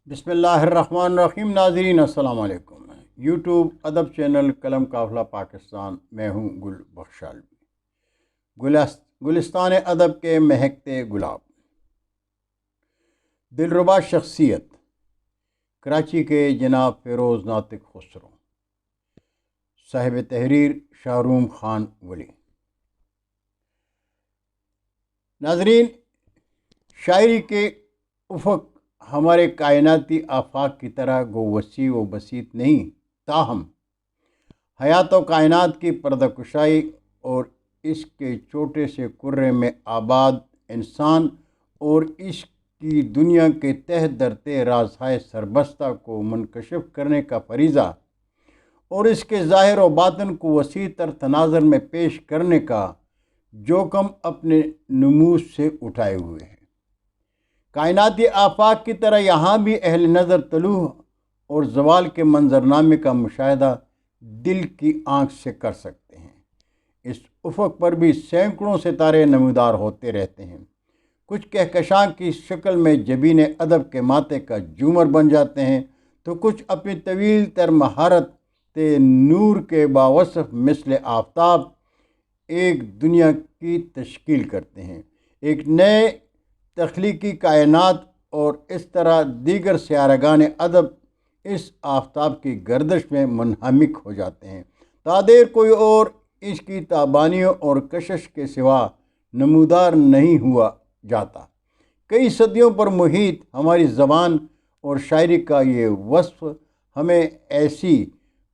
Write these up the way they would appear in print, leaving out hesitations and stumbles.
بسم اللہ الرحمن الرحیم۔ ناظرین السلام علیکم۔ یوٹیوب ادب چینل قلم قافلہ پاکستان، میں ہوں گل بخشالوی۔ گلستان ادب کے مہکتے گلاب، دلربا شخصیت کراچی کے جناب فیروز ناطق خسرو، صاحب تحریر شاہروم خان ولی۔ ناظرین، شاعری کے افق ہمارے کائناتی آفاق کی طرح گو وسیع و بسیط نہیں، تاہم حیات و کائنات کی پردہ کشائی اور اس کے چھوٹے سے کرے میں آباد انسان اور اس کی دنیا کے تہ درتے رازہائے سربستہ کو منکشف کرنے کا فریضہ اور اس کے ظاہر و باطن کو وسیع تر تناظر میں پیش کرنے کا جوکم اپنے نموز سے اٹھائے ہوئے ہیں۔ کائناتی آفاق کی طرح یہاں بھی اہل نظر طلوع اور زوال کے منظرنامے کا مشاہدہ دل کی آنکھ سے کر سکتے ہیں۔ اس افق پر بھی سینکڑوں ستارے نمودار ہوتے رہتے ہیں، کچھ کہکشاں کی شکل میں جبین ادب کے ماتے کا جھومر بن جاتے ہیں، تو کچھ اپنی طویل تر مہارت نور کے باوصف مثل آفتاب ایک دنیا کی تشکیل کرتے ہیں، ایک نئے تخلیقی کائنات، اور اس طرح دیگر سیارگان ادب اس آفتاب کی گردش میں منہمک ہو جاتے ہیں۔ تادیر کوئی اور اس کی تابانیوں اور کشش کے سوا نمودار نہیں ہوا جاتا۔ کئی صدیوں پر محیط ہماری زبان اور شاعری کا یہ وصف ہمیں ایسی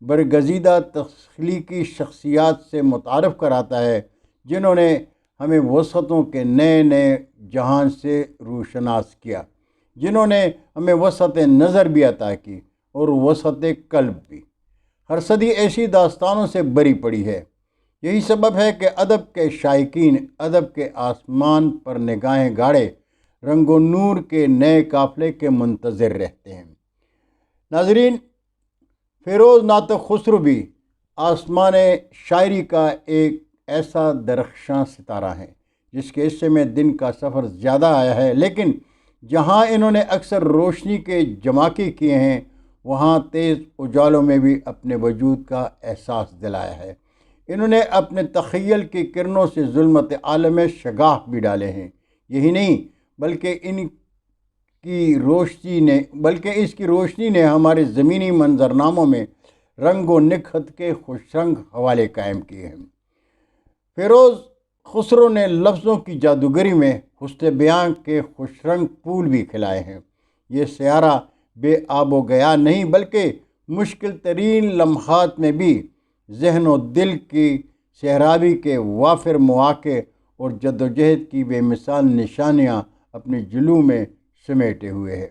برگزیدہ تخلیقی شخصیات سے متعارف کراتا ہے جنہوں نے ہمیں وسعتوں کے نئے نئے جہان سے روشناس کیا، جنہوں نے ہمیں وسعت نظر بھی عطا کی اور وسعت قلب بھی۔ ہر صدی ایسی داستانوں سے بری پڑی ہے۔ یہی سبب ہے کہ ادب کے شائقین ادب کے آسمان پر نگاہیں گاڑے رنگ و نور کے نئے قافلے کے منتظر رہتے ہیں۔ ناظرین، فیروز ناطق خسرو بھی آسمان شاعری کا ایک ایسا درخشاں ستارہ ہے جس کے حصے میں دن کا سفر زیادہ آیا ہے، لیکن جہاں انہوں نے اکثر روشنی کے جماکی کیے ہیں وہاں تیز اجالوں میں بھی اپنے وجود کا احساس دلایا ہے۔ انہوں نے اپنے تخیل کی کرنوں سے ظلمت عالم شگاف بھی ڈالے ہیں۔ یہی نہیں بلکہ اس کی روشنی نے ہمارے زمینی منظرناموں میں رنگ و نکھت کے خوش رنگ حوالے قائم کیے ہیں۔ فیروز خسرو نے لفظوں کی جادوگری میں حسن بیاں کے خوش رنگ پھول بھی کھلائے ہیں۔ یہ سیارہ بے آب و گیا نہیں بلکہ مشکل ترین لمحات میں بھی ذہن و دل کی سہرابی کے وافر مواقع اور جدوجہد کی بے مثال نشانیاں اپنے جلوہ میں سمیٹے ہوئے ہے۔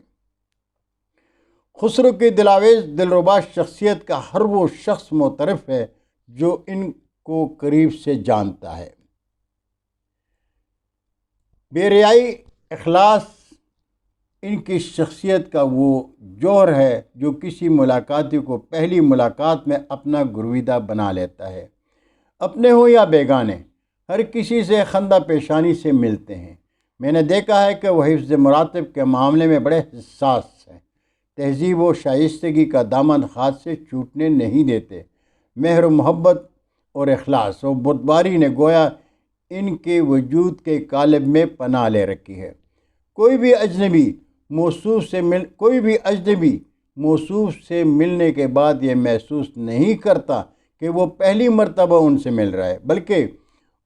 خسرو کی دلاویز دلربا شخصیت کا ہر وہ شخص معترف ہے جو ان کو قریب سے جانتا ہے۔ بے ریائی اخلاص ان کی شخصیت کا وہ جوہر ہے جو کسی ملاقاتی کو پہلی ملاقات میں اپنا گرویدہ بنا لیتا ہے۔ اپنے ہوں یا بیگانے، ہر کسی سے خندہ پیشانی سے ملتے ہیں۔ میں نے دیکھا ہے کہ وہ حفظ مراتب کے معاملے میں بڑے حساس ہیں، تہذیب و شائستگی کا دامن ہاتھ سے چھوٹنے نہیں دیتے۔ مہر و محبت اور اخلاص و بردباری نے گویا ان کے وجود کے قالب میں پناہ لے رکھی ہے۔ کوئی بھی اجنبی موصوف سے ملنے کے بعد یہ محسوس نہیں کرتا کہ وہ پہلی مرتبہ ان سے مل رہا ہے، بلکہ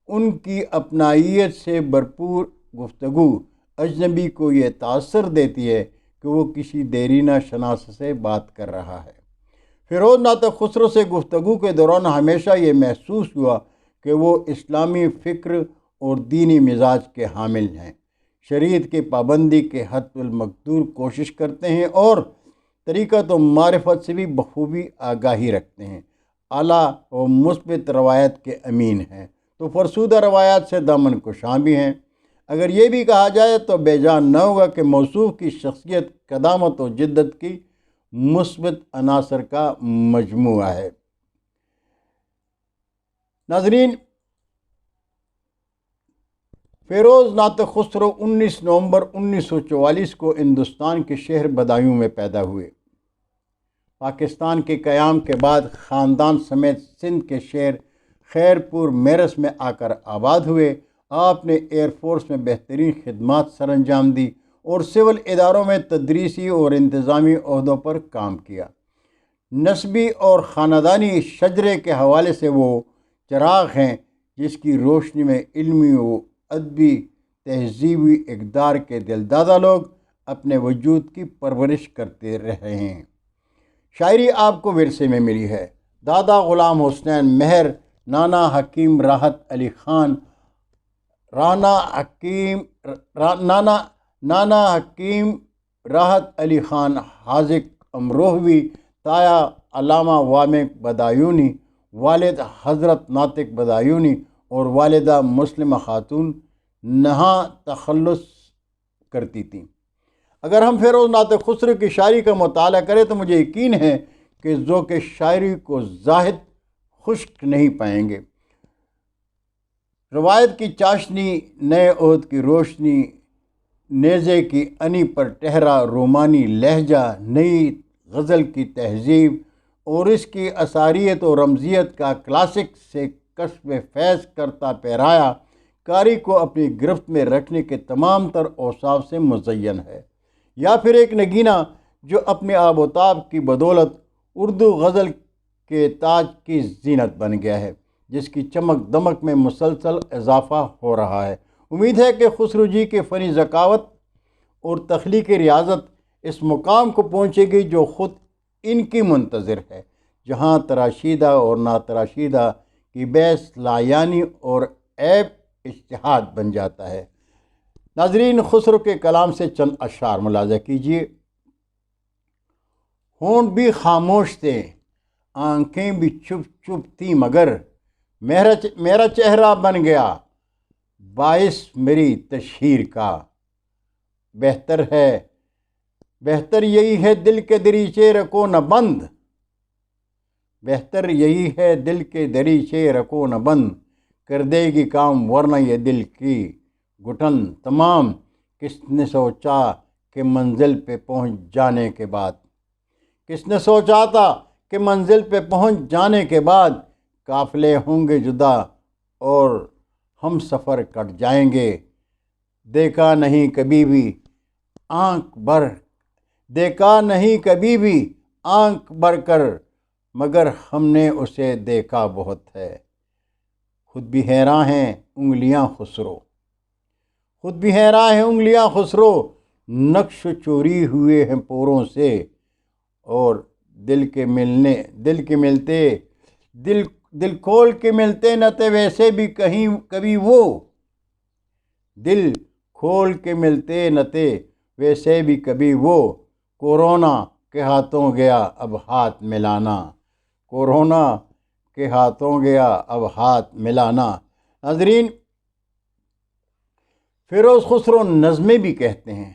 ان کی اپنائیت سے بھرپور گفتگو اجنبی کو یہ تاثر دیتی ہے کہ وہ کسی دیرینہ شناس سے بات کر رہا ہے۔ فیروز ناطق خسرو سے گفتگو کے دوران ہمیشہ یہ محسوس ہوا کہ وہ اسلامی فکر اور دینی مزاج کے حامل ہیں، شریعت کی پابندی کے حد المقدور کوشش کرتے ہیں اور طریقت و معرفت سے بھی بخوبی آگاہی رکھتے ہیں، اعلیٰ و مثبت روایت کے امین ہیں، تو فرسودہ روایات سے دامن کشاں بھی ہیں۔ اگر یہ بھی کہا جائے تو بے جان نہ ہوگا کہ موصوف کی شخصیت قدامت و جدت کی مثبت عناصر کا مجموعہ ہے۔ ناظرین، فیروز ناطق خسرو 19 نومبر 1944 کو ہندوستان کے شہر بدایوں میں پیدا ہوئے۔ پاکستان کے قیام کے بعد خاندان سمیت سندھ کے شہر خیرپور میرس میں آ کر آباد ہوئے۔ آپ نے ایئر فورس میں بہترین خدمات سر انجام دی اور سول اداروں میں تدریسی اور انتظامی عہدوں پر کام کیا۔ نسبی اور خاندانی شجرے کے حوالے سے وہ چراغ ہیں جس کی روشنی میں علمی و ادبی تہذیبی اقدار کے دلدادہ لوگ اپنے وجود کی پرورش کرتے رہے ہیں۔ شاعری آپ کو ورثے میں ملی ہے۔ دادا غلام حسین مہر، نانا حکیم راحت علی خان، نانا حکیم راحت علی خان حاذق امروہوی، تایا علامہ وامق بدایونی، والد حضرت ناطق بدایونی اور والدہ مسلمہ خاتون نہاں تخلص کرتی تھیں۔ اگر ہم فیروز ناطق خسرو کی شاعری کا مطالعہ کریں تو مجھے یقین ہے کہ ذوق شاعری کو زاہد خشک نہیں پائیں گے۔ روایت کی چاشنی، نئے عہد کی روشنی، نیزے کی انی پر ٹہرا رومانی لہجہ، نئی غزل کی تہذیب اور اس کی اثاریت و رمزیت کا کلاسک سے کسب فیض کرتا پیرایا قاری کو اپنی گرفت میں رکھنے کے تمام تر اوصاف سے مزین ہے، یا پھر ایک نگینہ جو اپنے آب و تاب کی بدولت اردو غزل کے تاج کی زینت بن گیا ہے، جس کی چمک دمک میں مسلسل اضافہ ہو رہا ہے۔ امید ہے کہ خسرو جی کے فنی ذکاوت اور تخلیقی ریاضت اس مقام کو پہنچے گی جو خود ان کی منتظر ہے، جہاں تراشیدہ اور ناتراشیدہ کی بحث لایانی اور عیب اجتہاد بن جاتا ہے۔ ناظرین، خسرو کے کلام سے چند اشعار ملاحظہ کیجیے۔ ہونٹ بھی خاموش تھے، آنکھیں بھی چپ چپ تھیں، مگر میرا چہرہ بن گیا باعث میری تشہیر کا۔ بہتر یہی ہے دل کے دریچے رکھو نہ بند، بہتر یہی ہے دل کے دریچے رکھو نہ بند، کر دے گی کام ورنہ یہ دل کی گھٹن تمام۔ کس نے سوچا کہ منزل پہ پہنچ جانے کے بعد، کس نے سوچا تھا کہ منزل پہ پہنچ جانے کے بعد قافلے ہوں گے جدا اور ہم سفر کٹ جائیں گے۔ دیکھا نہیں کبھی بھی آنکھ بھر کر، مگر ہم نے اسے دیکھا بہت ہے۔ خود بھی حیراں ہیں انگلیاں خسرو، نقش چوری ہوئے ہیں پوروں سے، اور دل کھول کے ملتے نہ تھے ویسے بھی کبھی وہ، دل کھول کے ملتے نہ تھے ویسے بھی کبھی وہ، کورونا کے ہاتھوں گیا اب ہاتھ ملانا، کورونا کے ہاتھوں گیا اب ہاتھ ملانا۔ ناظرین، فیروز خسرو نظمیں بھی کہتے ہیں۔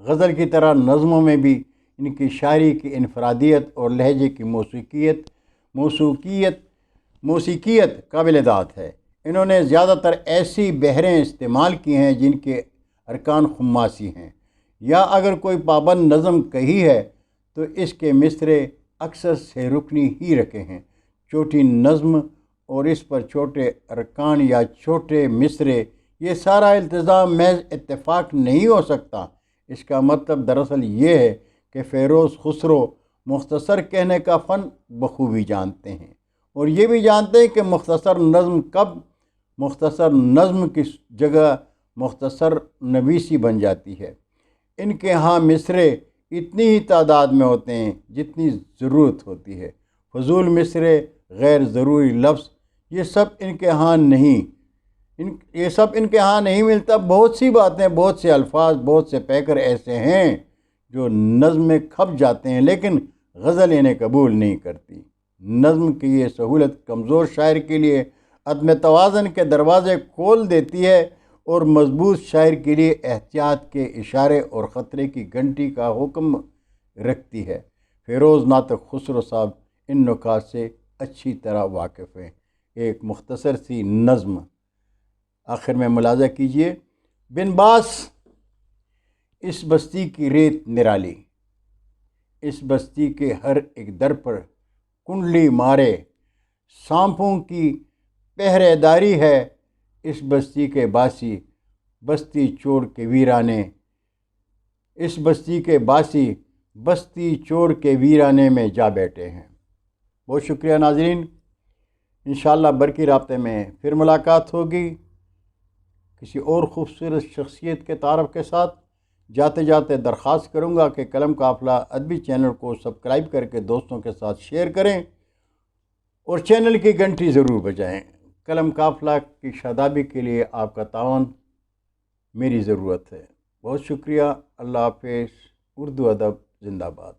غزل کی طرح نظموں میں بھی ان کی شاعری کی انفرادیت اور لہجے کی موسیقیت قابل داد ہے۔ انہوں نے زیادہ تر ایسی بحریں استعمال کی ہیں جن کے ارکان خماسی ہیں، یا اگر کوئی پابند نظم کہی ہے تو اس کے مصرے اکثر سے رکنی ہی رکھے ہیں۔ چھوٹی نظم اور اس پر چھوٹے ارکان یا چھوٹے مصرے، یہ سارا التزام محض اتفاق نہیں ہو سکتا۔ اس کا مطلب دراصل یہ ہے کہ فیروز خسرو مختصر کہنے کا فن بخوبی جانتے ہیں، اور یہ بھی جانتے ہیں کہ مختصر نظم کب مختصر نظم کی جگہ مختصر نویسی بن جاتی ہے۔ ان کے ہاں مصرے اتنی ہی تعداد میں ہوتے ہیں جتنی ضرورت ہوتی ہے۔ فضول مصرے، غیر ضروری لفظ، یہ سب ان کے ہاں نہیں ملتا۔ بہت سی باتیں، بہت سے الفاظ، بہت سے پیکر ایسے ہیں جو نظم میں کھپ جاتے ہیں لیکن غزل انہیں قبول نہیں کرتی۔ نظم کی یہ سہولت کمزور شاعر کے لیے عدم توازن کے دروازے کھول دیتی ہے اور مضبوط شاعر کے لیے احتیاط کے اشارے اور خطرے کی گھنٹی کا حکم رکھتی ہے۔ فیروز ناطق خسرو صاحب ان نکات سے اچھی طرح واقف ہیں۔ ایک مختصر سی نظم آخر میں ملاحظہ کیجئے، بن باس اس بستی کی ریت نرالی، اس بستی کے ہر ایک در پر کنڈلی مارے سانپوں کی پہرے داری ہے، اس بستی کے باسی بستی چھوڑ کے ویرانے، اس بستی کے باسی بستی چھوڑ کے ویرانے میں جا بیٹھے ہیں۔ بہت شکریہ ناظرین، انشاءاللہ برقی رابطے میں پھر ملاقات ہوگی کسی اور خوبصورت شخصیت کے تعارف کے ساتھ۔ جاتے جاتے درخواست کروں گا کہ قلم قافلہ ادبی چینل کو سبسکرائب کر کے دوستوں کے ساتھ شیئر کریں اور چینل کی گھنٹی ضرور بجائیں۔ قلم قافلہ کی شادابی کے لیے آپ کا تعاون میری ضرورت ہے۔ بہت شکریہ، اللہ حافظ۔ اردو ادب زندہ باد۔